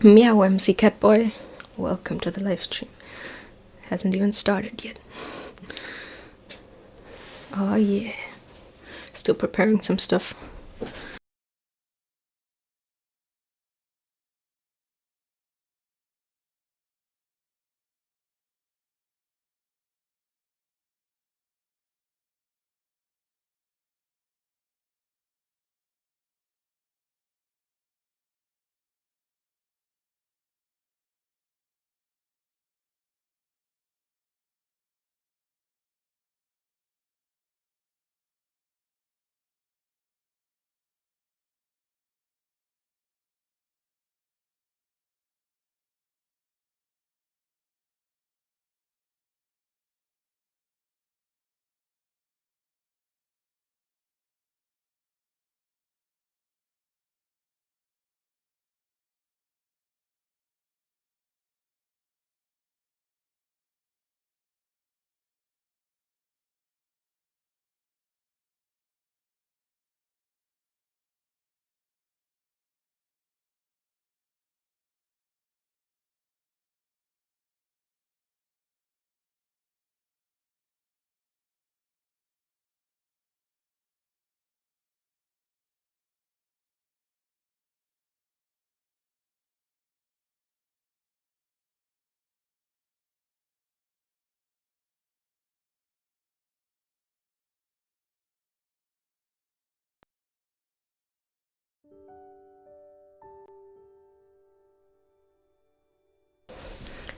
Meow MC Catboy, welcome to the live stream. Hasn't even started yet. Oh yeah, still preparing some stuff.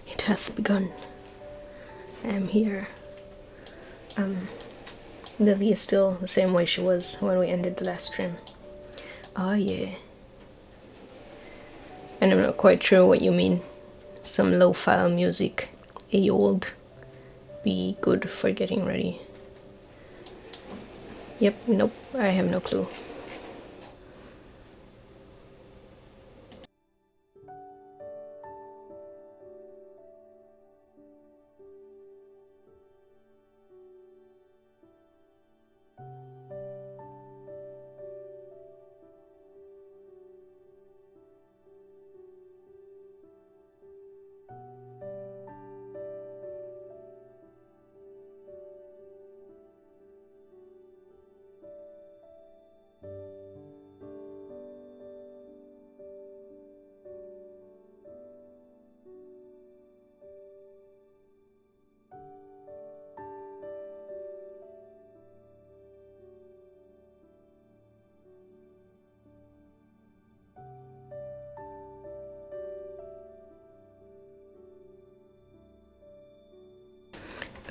It hath begun. I am here. Lily is still the same way she was when we ended the last stream. Oh yeah. And I'm not quite sure what you mean. Some low-file music. Old. Be good for getting ready. Yep, nope, I have no clue.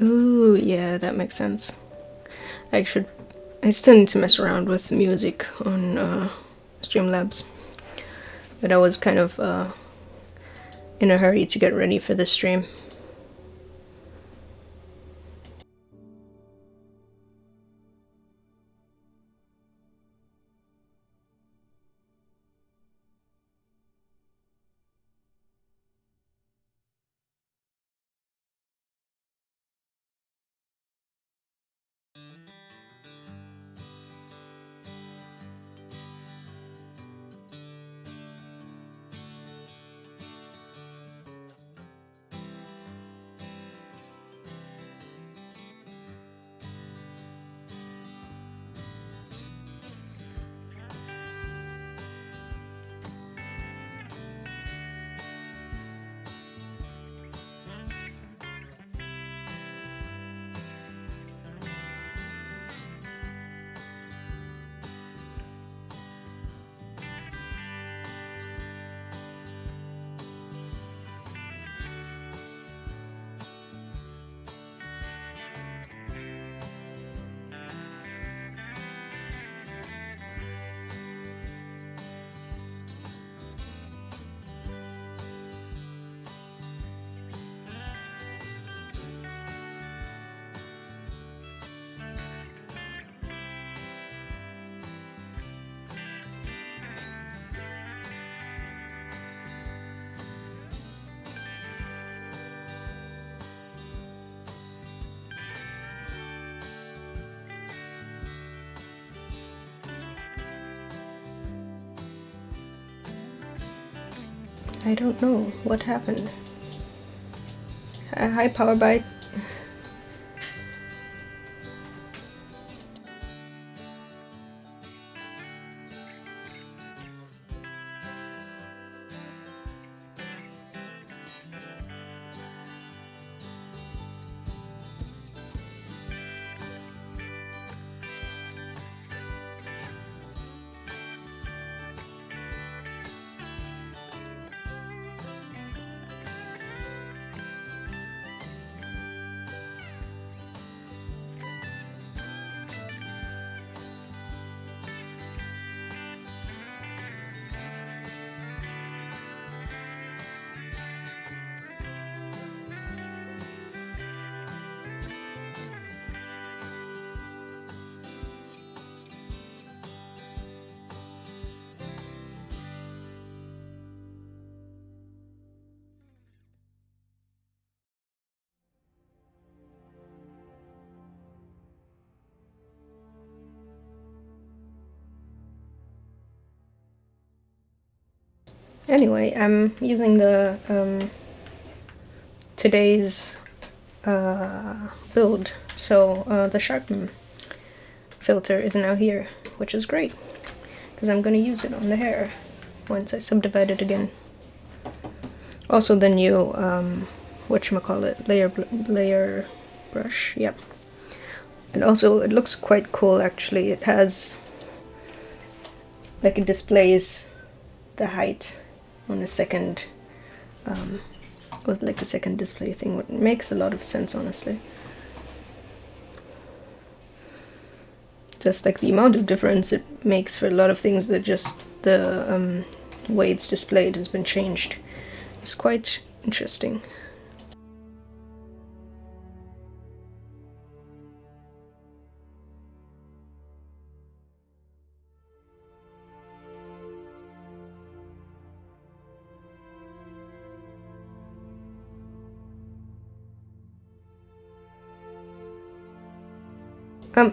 Ooh, yeah, that makes sense. I still need to mess around with music on Streamlabs. But I was kind of in a hurry to get ready for this stream. I don't know what happened. Hi, Powerbite. Anyway, I'm using the today's build, so the sharpen filter is now here, which is great because I'm going to use it on the hair once I subdivide it again. Also the new whatchamacallit, layer brush, yep. And also it looks quite cool actually. It has, like, it displays the height on a second, with like a second display thing, which makes a lot of sense honestly. Just like the amount of difference it makes for a lot of things that just the way it's displayed has been changed. It's quite interesting.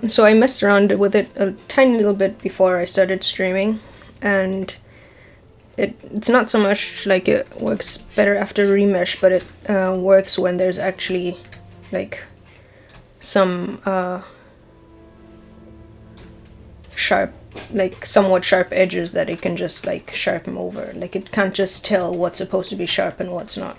So I messed around with it a tiny little bit before I started streaming, and it's not so much like it works better after remesh, but it works when there's actually like some sharp, like somewhat sharp edges that it can just like sharpen over. Like it can't just tell what's supposed to be sharp and what's not.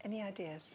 Any ideas?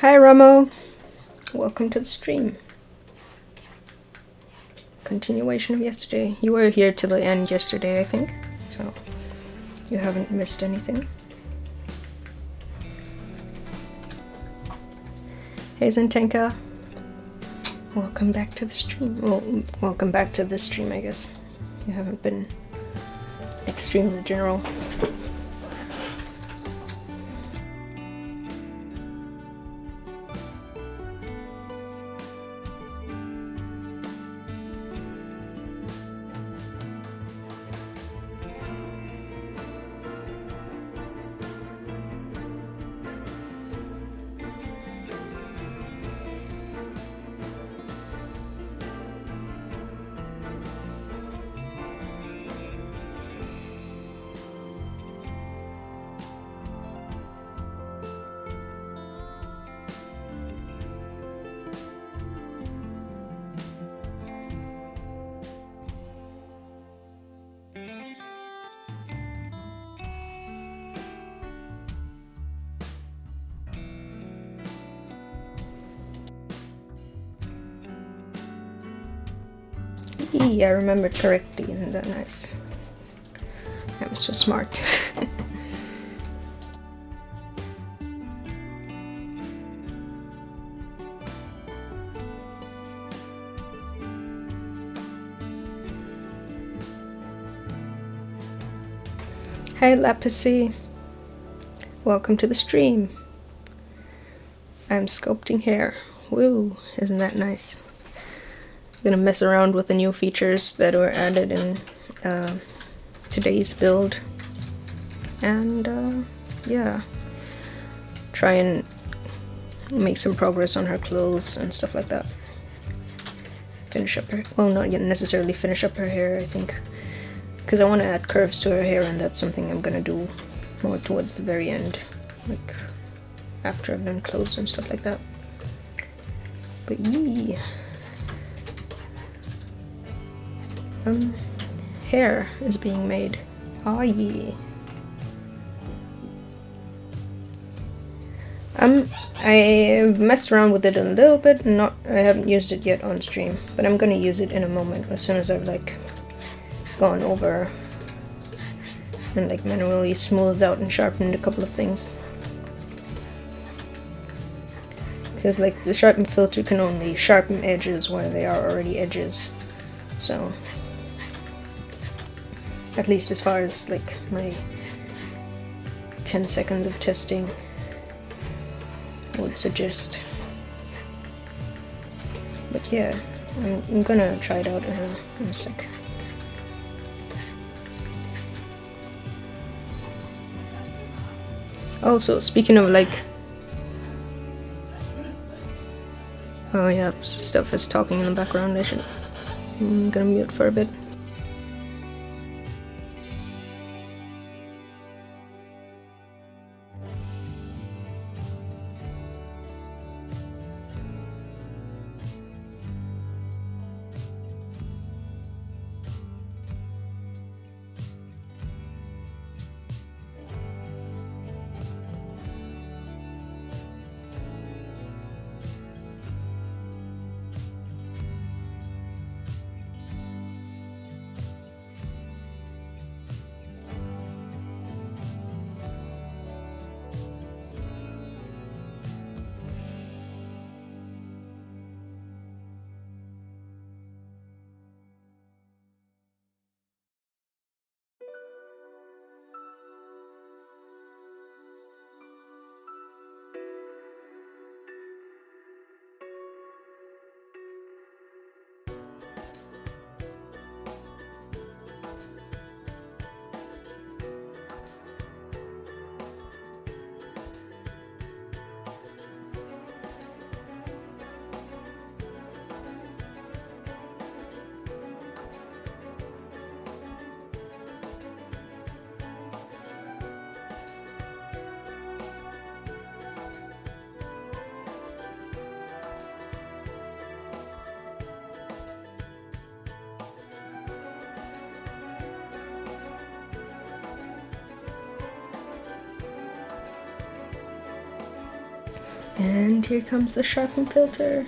Hi Ramo, welcome to the stream. Continuation of yesterday. You were here till the end yesterday, I think, so you haven't missed anything. Hey Zentenka, welcome back to the stream. Well, welcome back to this stream, I guess. You haven't been extremely general. I remembered correctly, isn't that nice? I was so smart. Hi Lapisi, welcome to the stream. I'm sculpting hair. Woo, isn't that nice? I'm gonna mess around with the new features that were added in today's build, and yeah, try and make some progress on her clothes and stuff like that. Finish up her, well, not yet necessarily finish up her hair, I think, because I want to add curves to her hair, and that's something I'm gonna do more towards the very end, like after I've done clothes and stuff like that. But yee. Hair is being made. Oh yeah. I've messed around with it a little bit, I haven't used it yet on stream, but I'm gonna use it in a moment as soon as I've like gone over and like manually smoothed out and sharpened a couple of things. Because like the sharpen filter can only sharpen edges where they are already edges, so at least as far as like my 10 seconds of testing would suggest. But yeah, I'm gonna try it out in a sec. Also, speaking of like, oh yeah, stuff is talking in the background. I'm gonna mute for a bit. And here comes the sharpen filter.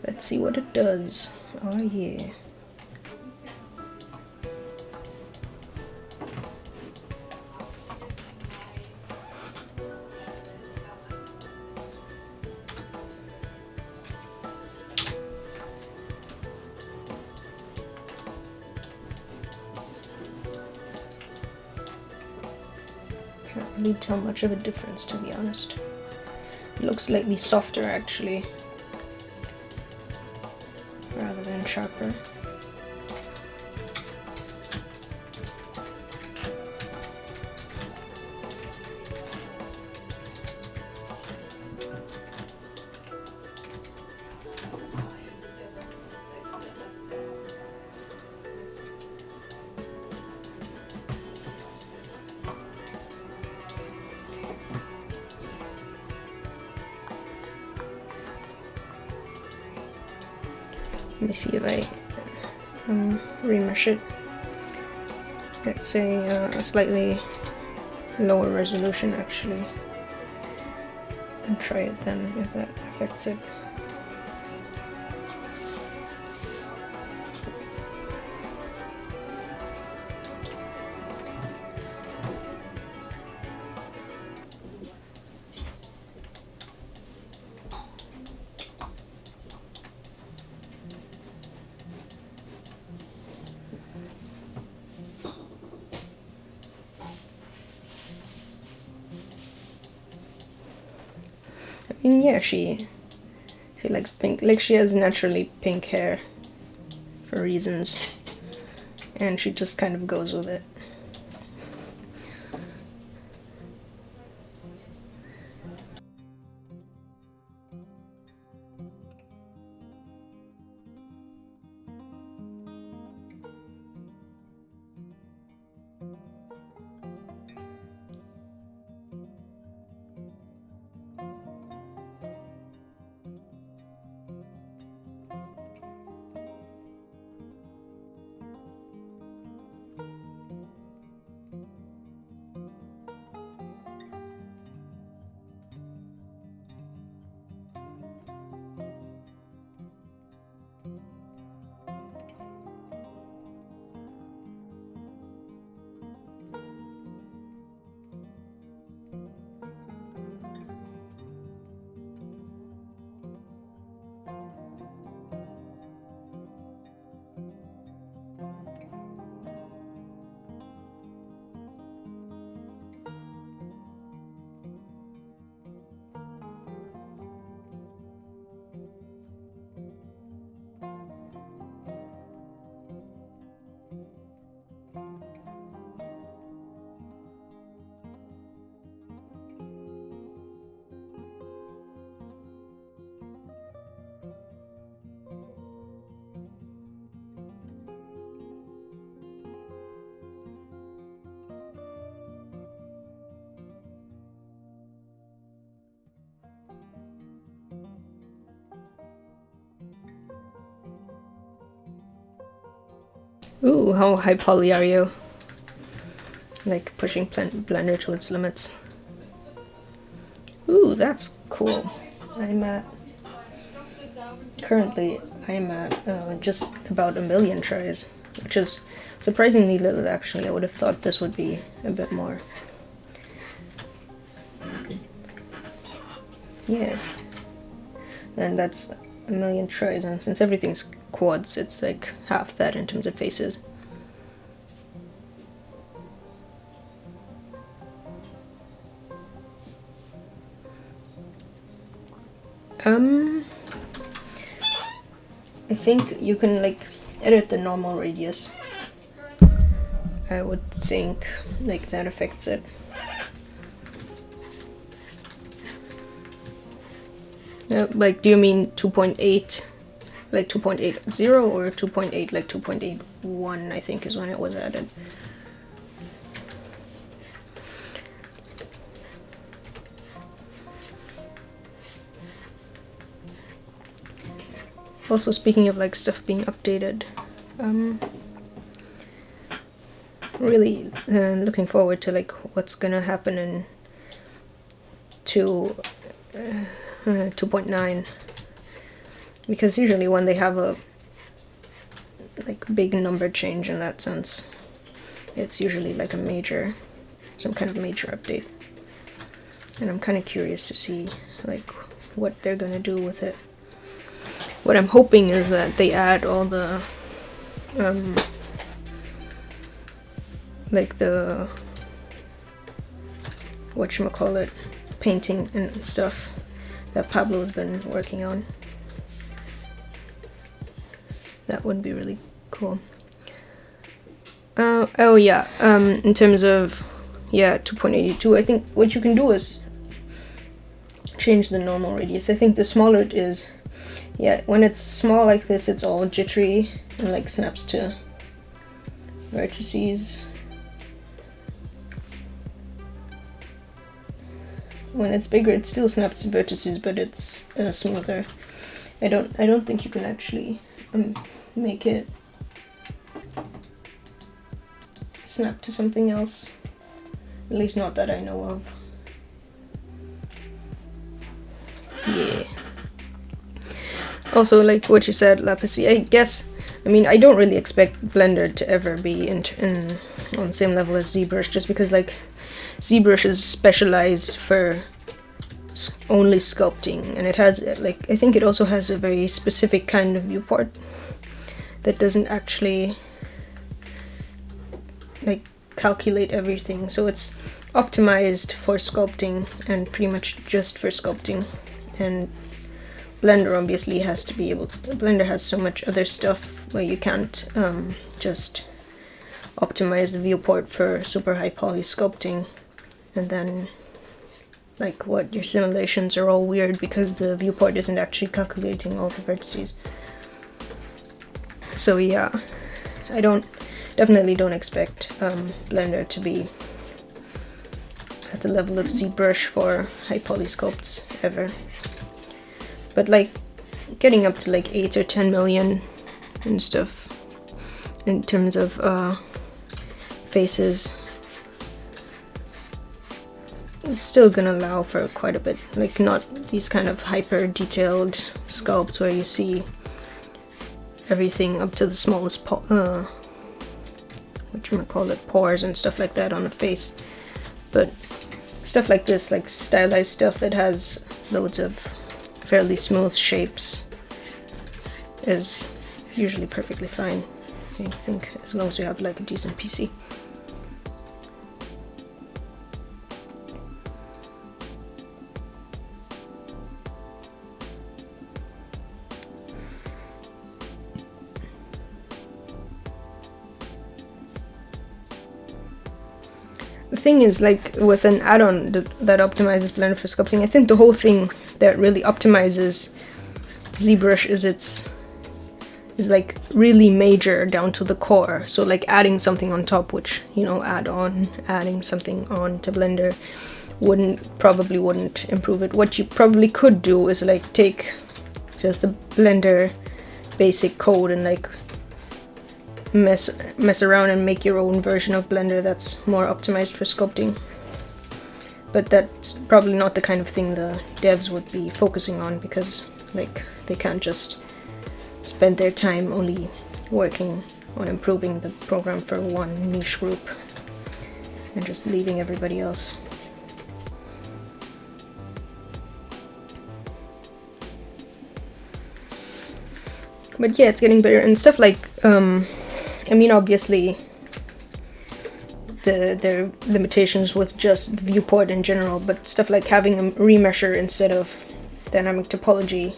Let's see what it does. Oh yeah. Can't really tell much of a difference, to be honest. It looks slightly softer actually, rather than sharper. Let me see if I remesh it. It's a slightly lower resolution actually. And try it then if that affects it. I mean, yeah, she likes pink. Like, she has naturally pink hair for reasons, and she just kind of goes with it. Ooh, how high poly are you? Like pushing Blender to its limits. Ooh, that's cool. Currently I'm at just about 1,000,000 tries, which is surprisingly little actually. I would have thought this would be a bit more. Yeah. And that's 1,000,000 tries, and since everything's quads, it's like half that in terms of faces. I think you can like edit the normal radius. I would think like that affects it. Like, do you mean 2.8, like 2.80, or 2.8, like 2.81, I think is when it was added. Also, speaking of like stuff being updated, really looking forward to like what's gonna happen in 2.9, because usually when they have a like big number change in that sense, it's usually like some kind of major update, and I'm kind of curious to see like what they're gonna do with it. What I'm hoping is that they add all the like the whatchamacallit, painting and stuff that Pablo's been working on. That would be really cool. Oh yeah, in terms of 2.82, I think what you can do is change the normal radius. I think the smaller it is, when it's small like this, it's all jittery and like snaps to vertices. When it's bigger, it still snaps to vertices, but it's smoother. I don't think you can actually make it snap to something else. At least not that I know of. Yeah. Also, like what you said, Lapisi, I mean, I don't really expect Blender to ever be on the same level as ZBrush, just because like ZBrush is specialized for only sculpting, and it has like, I think it also has a very specific kind of viewport that doesn't actually like calculate everything, so it's optimized for sculpting and pretty much just for sculpting. And Blender obviously has to be able to, Blender has so much other stuff where you can't just optimize the viewport for super high poly sculpting, and then like what, your simulations are all weird because the viewport isn't actually calculating all the vertices. So yeah, I definitely don't expect Blender to be at the level of ZBrush for high poly sculpts ever. But like getting up to like 8 or 10 million and stuff in terms of faces, it's still gonna allow for quite a bit, like not these kind of hyper detailed sculpts where you see everything up to the smallest pores and stuff like that on the face, but stuff like this, like stylized stuff that has loads of fairly smooth shapes, is usually perfectly fine, I think, as long as you have like a decent PC. The thing is, like with an add-on that optimizes Blender for sculpting, I think the whole thing that really optimizes ZBrush is like really major down to the core. So like adding something on top, which, you know, adding something on to Blender probably wouldn't improve it. What you probably could do is like take just the Blender basic code and like mess around and make your own version of Blender that's more optimized for sculpting. But that's probably not the kind of thing the devs would be focusing on, because like they can't just spend their time only working on improving the program for one niche group and just leaving everybody else. But yeah, it's getting better and stuff like I mean, obviously there are limitations with just the viewport in general, but stuff like having a remesher instead of dynamic topology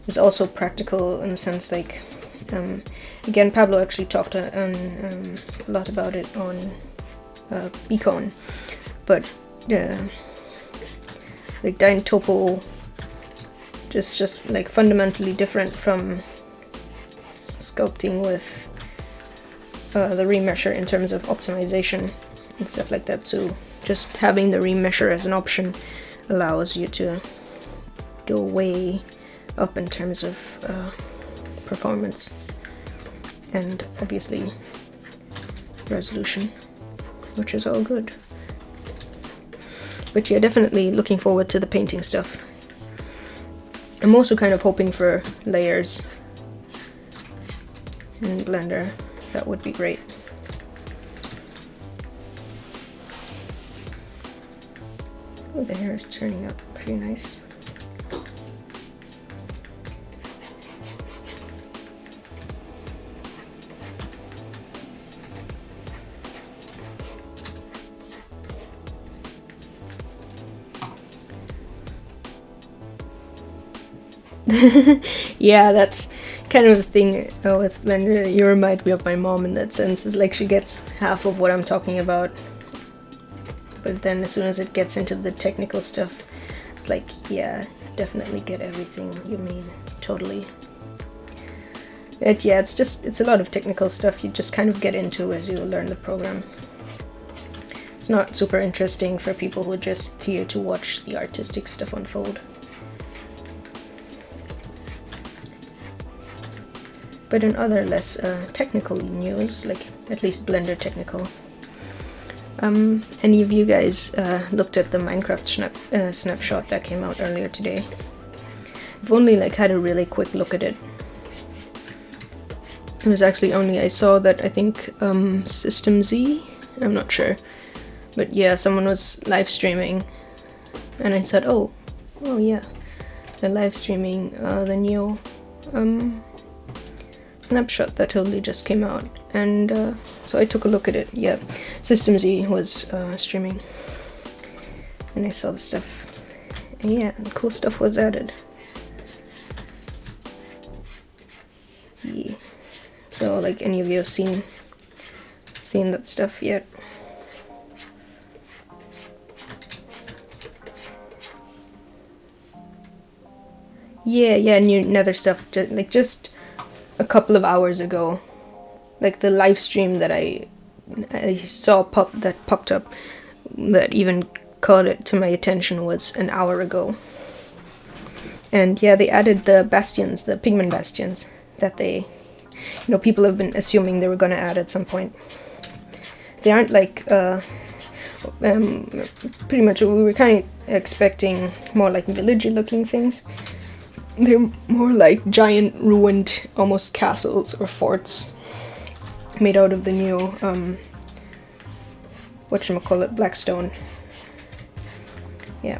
is also practical in the sense, like, again, Pablo actually talked a lot about it on Beacon, but like Dyntopo just like fundamentally different from sculpting with the remesher in terms of optimization and stuff like that. So just having the remesher as an option allows you to go way up in terms of performance and obviously resolution, which is all good. But yeah, definitely looking forward to the painting stuff. I'm also kind of hoping for layers in Blender. That would be great. Oh, the hair is turning out pretty nice. Yeah, that's kind of the thing with Blender. You remind me of my mom in that sense. It's like she gets half of what I'm talking about, but then as soon as it gets into the technical stuff, it's like, yeah, definitely get everything you mean, totally. But yeah, it's a lot of technical stuff you just kind of get into as you learn the program. It's not super interesting for people who are just here to watch the artistic stuff unfold. But in other less technical news, like at least Blender technical, any of you guys looked at the Minecraft snapshot that came out earlier today? I've only like had a really quick look at it. It was actually only, I saw that I think System Z, I'm not sure, but yeah, someone was live streaming, and I said, oh yeah, they're live streaming the new snapshot that totally just came out, and so I took a look at it. Yeah, System Z was streaming, and I saw the stuff, and yeah, cool stuff was added. Yeah. So like, any of you have seen that stuff yet? Yeah, new nether stuff, just a couple of hours ago. Like the live stream that I saw popped up that even caught it to my attention was an hour ago. And yeah, they added the bastions, the pigment bastions, that they, people have been assuming they were going to add at some point. They aren't like, pretty much we were kind of expecting more like villagey looking things. They're more like giant ruined, almost castles or forts made out of the new, whatchamacallit, black stone. Yeah,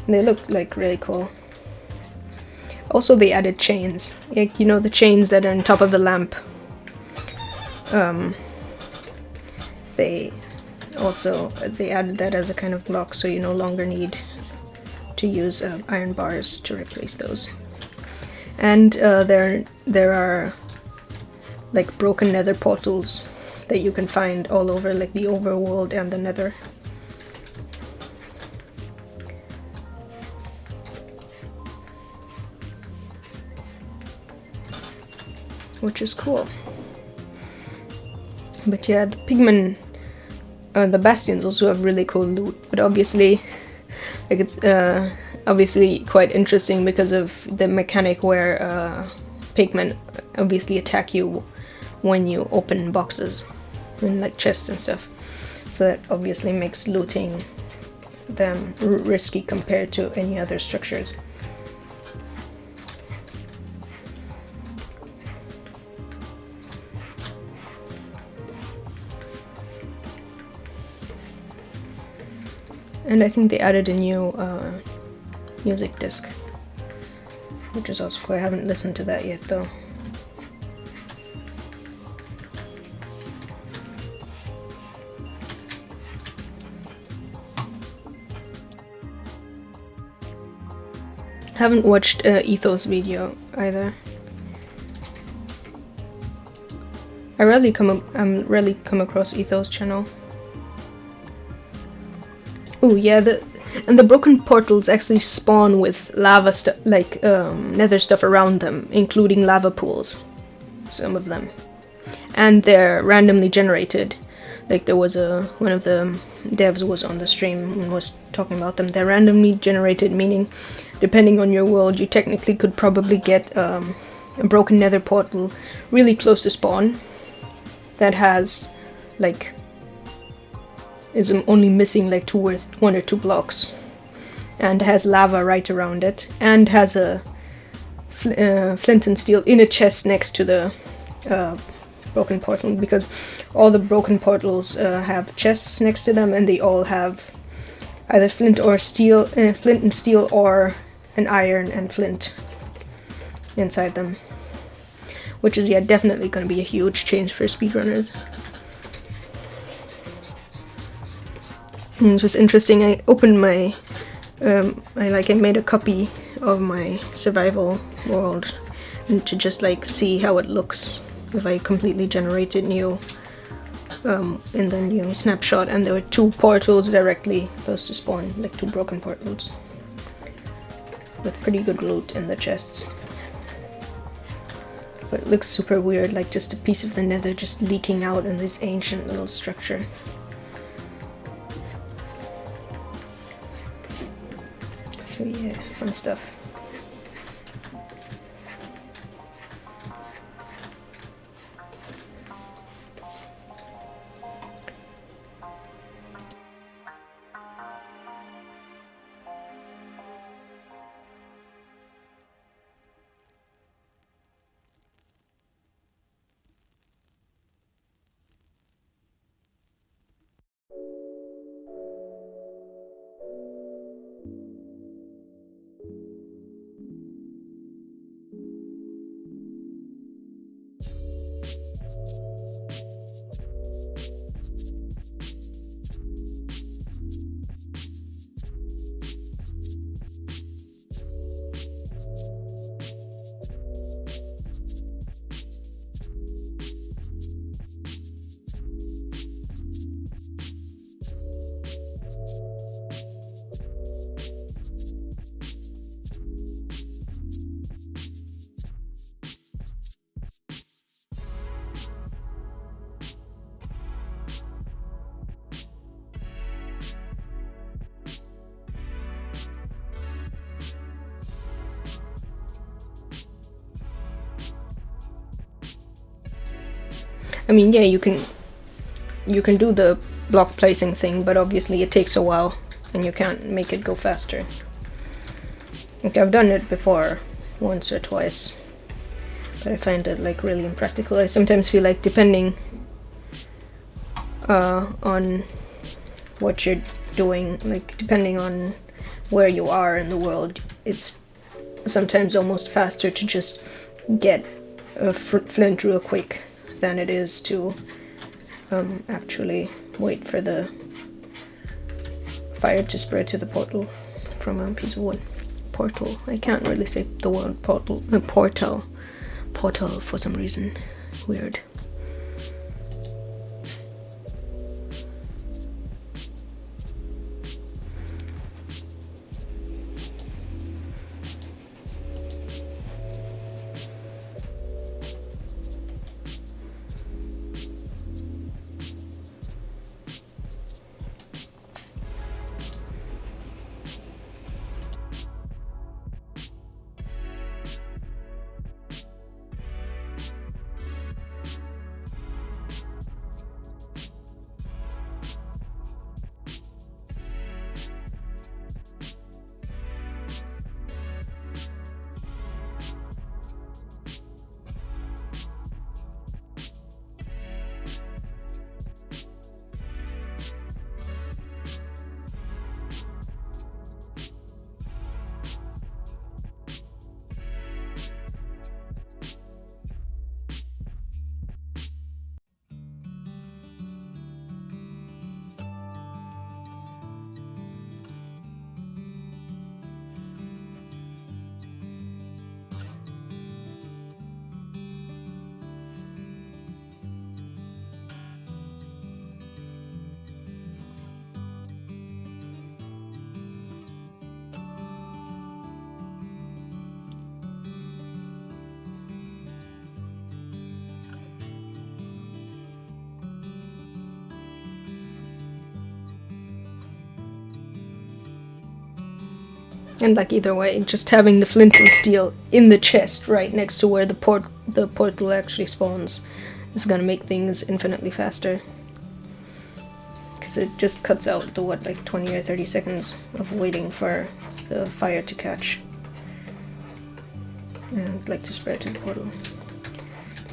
and they look like really cool. Also, they added chains, like, the chains that are on top of the lamp. They added that as a kind of block, so you no longer need to use iron bars to replace those. And there are like broken nether portals that you can find all over, like the overworld and the nether. Which is cool. But yeah, the pigment, the bastions also have really cool loot, but obviously, like, it's obviously quite interesting because of the mechanic where pigment obviously attack you when you open boxes and like chests and stuff. So that obviously makes looting them risky compared to any other structures. And I think they added a new music disc, which is also cool. I haven't listened to that yet though. Haven't watched Ethos video either. I rarely come across Ethos channel. Oh yeah, the broken portals actually spawn with lava stuff, like nether stuff around them, including lava pools, some of them, and they're randomly generated. Like there was one of the devs was on the stream and was talking about them. They're randomly generated, meaning depending on your world, you technically could probably get a broken nether portal really close to spawn that has like is only missing like one or two blocks, and has lava right around it, and has a flint and steel in a chest next to the broken portal, because all the broken portals have chests next to them, and they all have either flint and steel, or an iron and flint inside them, which is definitely going to be a huge change for speedrunners. And it's just interesting. I opened my I made a copy of my survival world, and to just like see how it looks if I completely generated new in the new snapshot, and there were two portals directly close to spawn, like two broken portals with pretty good loot in the chests. But it looks super weird, like just a piece of the nether just leaking out in this ancient little structure. So yeah, fun stuff. I mean, yeah, you can do the block placing thing, but obviously it takes a while, and you can't make it go faster. Like, I've done it before, once or twice, but I find it like really impractical. I sometimes feel like, depending on what you're doing, like depending on where you are in the world, it's sometimes almost faster to just get a flint real quick than it is to actually wait for the fire to spread to the portal from a piece of wood. Portal. I can't really say the word portal. Portal for some reason. Weird. And like either way, just having the flint and steel in the chest right next to where the portal actually spawns is gonna make things infinitely faster. because it just cuts out the what, like 20 or 30 seconds of waiting for the fire to catch. And I'd like to spread to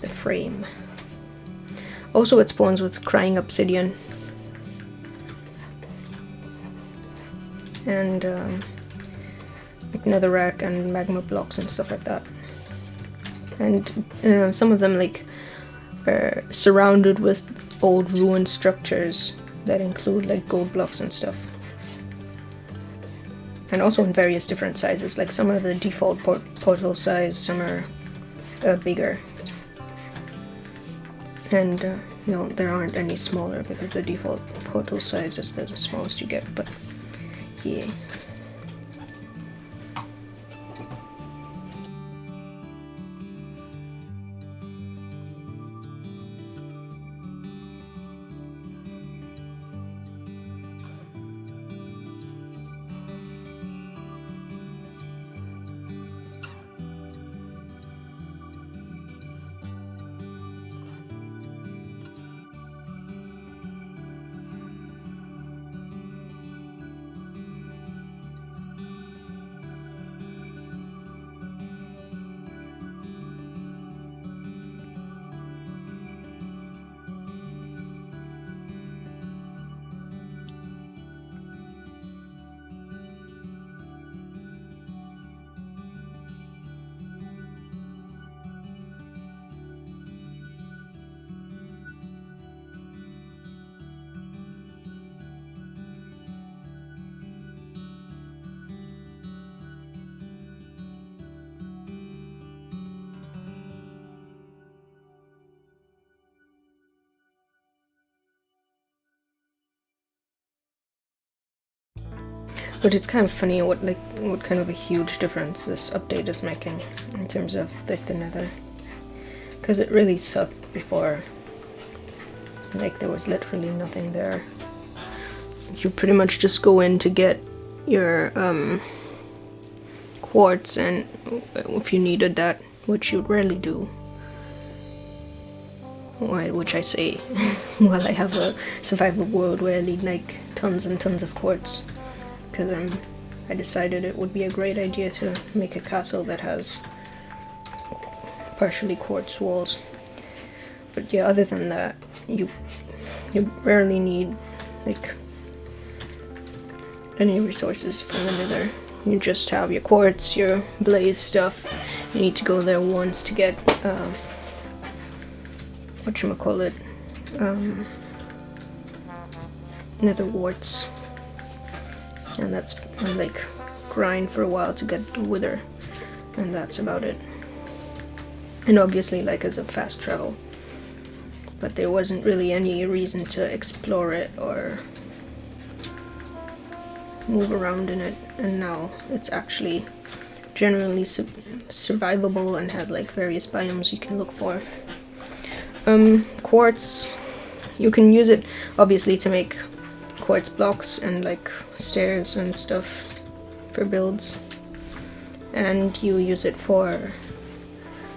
the frame. Also, it spawns with crying obsidian and like netherrack and magma blocks and stuff like that. And some of them like are surrounded with old ruined structures that include like gold blocks and stuff. And also in various different sizes, like some are the default portal size, some are bigger. And no, there aren't any smaller because the default portal size is the smallest you get, but yeah. But it's kind of funny what kind of a huge difference this update is making in terms of like the nether, because it really sucked before. Like there was literally nothing there. You pretty much just go in to get your quartz, and if you needed that, which you rarely do, which I say while I have a survival world where I need like tons and tons of quartz. Because I decided it would be a great idea to make a castle that has partially quartz walls. But yeah, other than that, you rarely need like any resources from the nether. You just have your quartz, your blaze stuff. You need to go there once to get whatchamacallit, nether warts. And that's like grind for a while to get the wither, and that's about it. And obviously like as a fast travel, but there wasn't really any reason to explore it or move around in it, and now it's actually generally survivable and has like various biomes you can look for. Quartz, you can use it obviously to make quartz blocks and like stairs and stuff for builds, and you use it for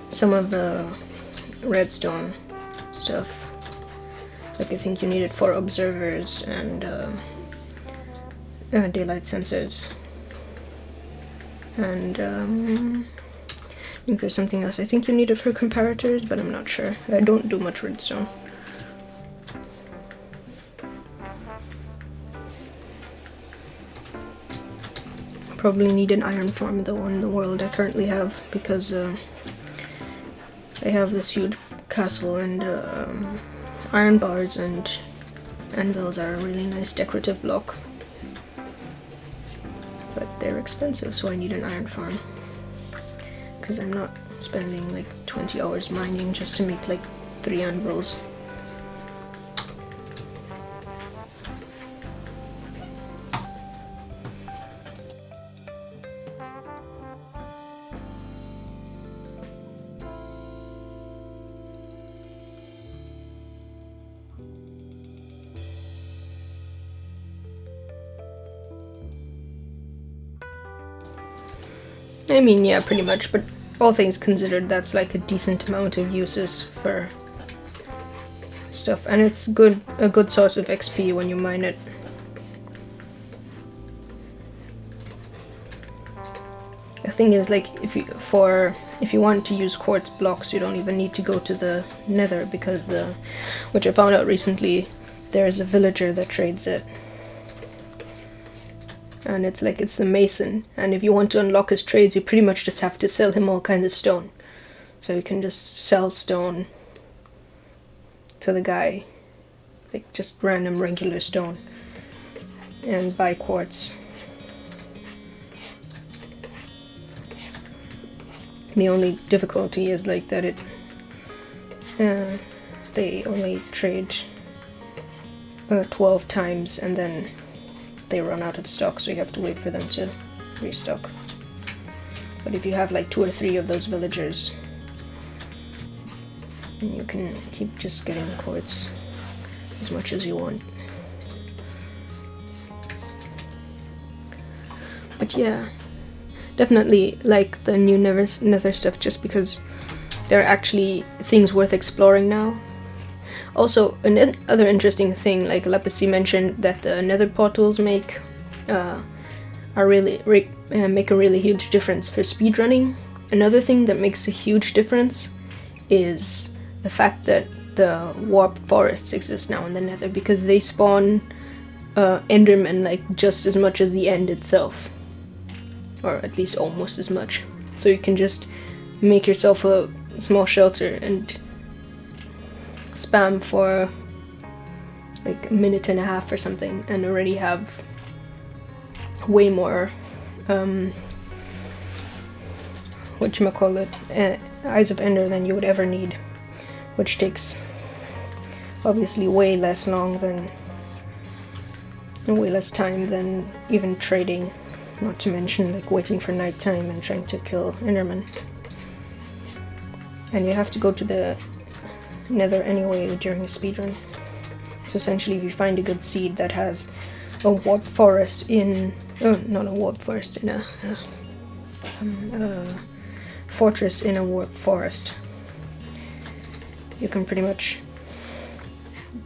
some of the redstone stuff. Like I think you need it for observers and daylight sensors, and I think there's something else. I think you need it for comparators, but I'm not sure. I don't do much redstone. Probably need an iron farm though in the world I currently have, because I have this huge castle, and iron bars and anvils are a really nice decorative block. But they're expensive, so I need an iron farm. Because I'm not spending like 20 hours mining just to make like 3 anvils. I mean, yeah, pretty much, but all things considered, that's like a decent amount of uses for stuff, and it's a good source of XP when you mine it. The thing is, like, if you want to use quartz blocks, you don't even need to go to the Nether, because which I found out recently, there is a villager that trades it. And it's the mason, and if you want to unlock his trades, you pretty much just have to sell him all kinds of stone. So you can just sell stone to the guy, like just random regular stone, and buy quartz. The only difficulty is like that they only trade 12 times, and then they run out of stock, so you have to wait for them to restock. But if you have like 2 or 3 of those villagers, then you can keep just getting quartz as much as you want. But yeah, definitely like the new Nether stuff, just because there are actually things worth exploring now. Also, another interesting thing, like Lepacy mentioned, that the Nether portals make a really huge difference for speedrunning. Another thing that makes a huge difference is the fact that the warp forests exist now in the Nether, because they spawn Endermen like just as much as the end itself, or at least almost as much. So you can just make yourself a small shelter and spam for like a minute and a half or something, and already have way more Eyes of Ender than you would ever need, which takes obviously way less time than even trading, not to mention like waiting for nighttime and trying to kill Enderman. And you have to go to the Nether anyway during a speedrun. So essentially, if you find a good seed that has a warp forest in... Oh, not a warp forest, in a fortress in a warp forest, you can pretty much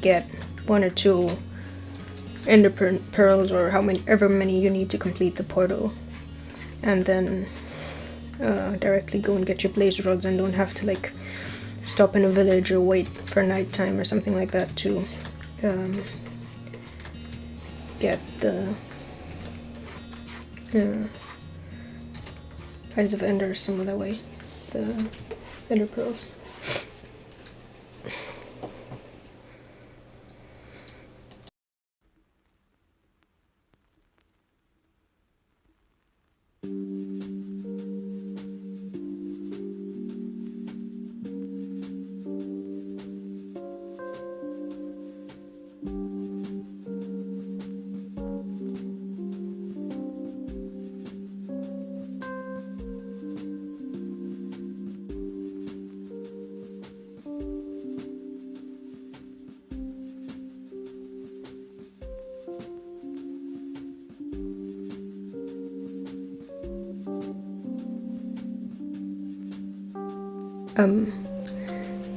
get 1 or 2 ender pearls, or however many you need to complete the portal, and then directly go and get your blaze rods, and don't have to like stop in a village or wait for nighttime or something like that to get the Eyes of Ender some other way, the Ender pearls.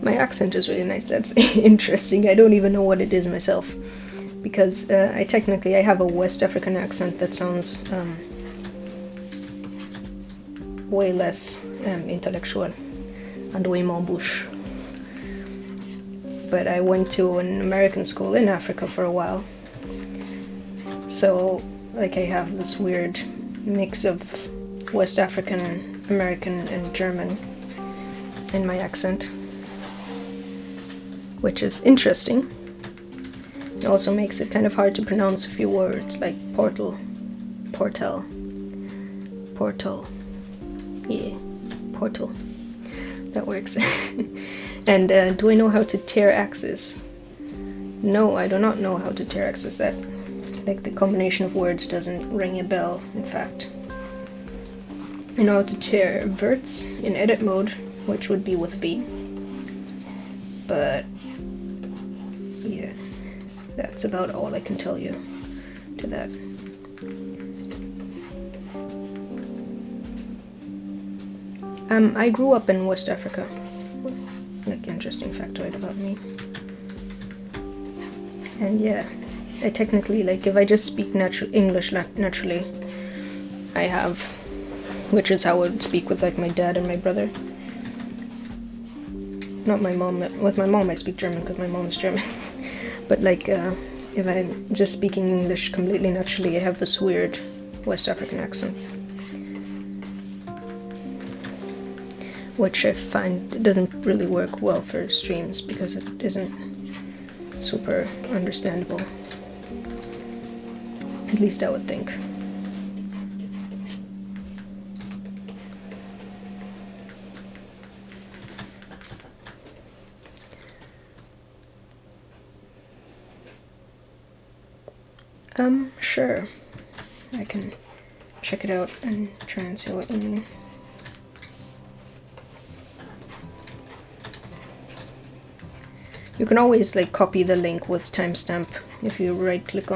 My accent is really nice. That's interesting. I don't even know what it is myself, because I have a West African accent that sounds way less intellectual and way more bush. But I went to an American school in Africa for a while, so like I have this weird mix of West African, American, and German in my accent, which is interesting. It also makes it kind of hard to pronounce a few words like portal, yeah, portal, that works. And do I know how to tear axes? No, I do not know how to tear axes. That, like, the combination of words doesn't ring a bell, in fact. I know how to tear verts in edit mode, which would be with B. But yeah, that's about all I can tell you to that. I grew up in West Africa. Like, interesting factoid about me. And yeah, I technically, like, if I just speak English naturally, I have, which is how I would speak with like my dad and my brother. Not my mom. With my mom I speak German because my mom is German. But like, if I'm just speaking English completely naturally, I have this weird West African accent, which I find doesn't really work well for streams because it isn't super understandable. At least I would think. Sure. I can check it out and try and see what you mean. You can always like copy the link with timestamp if you right click on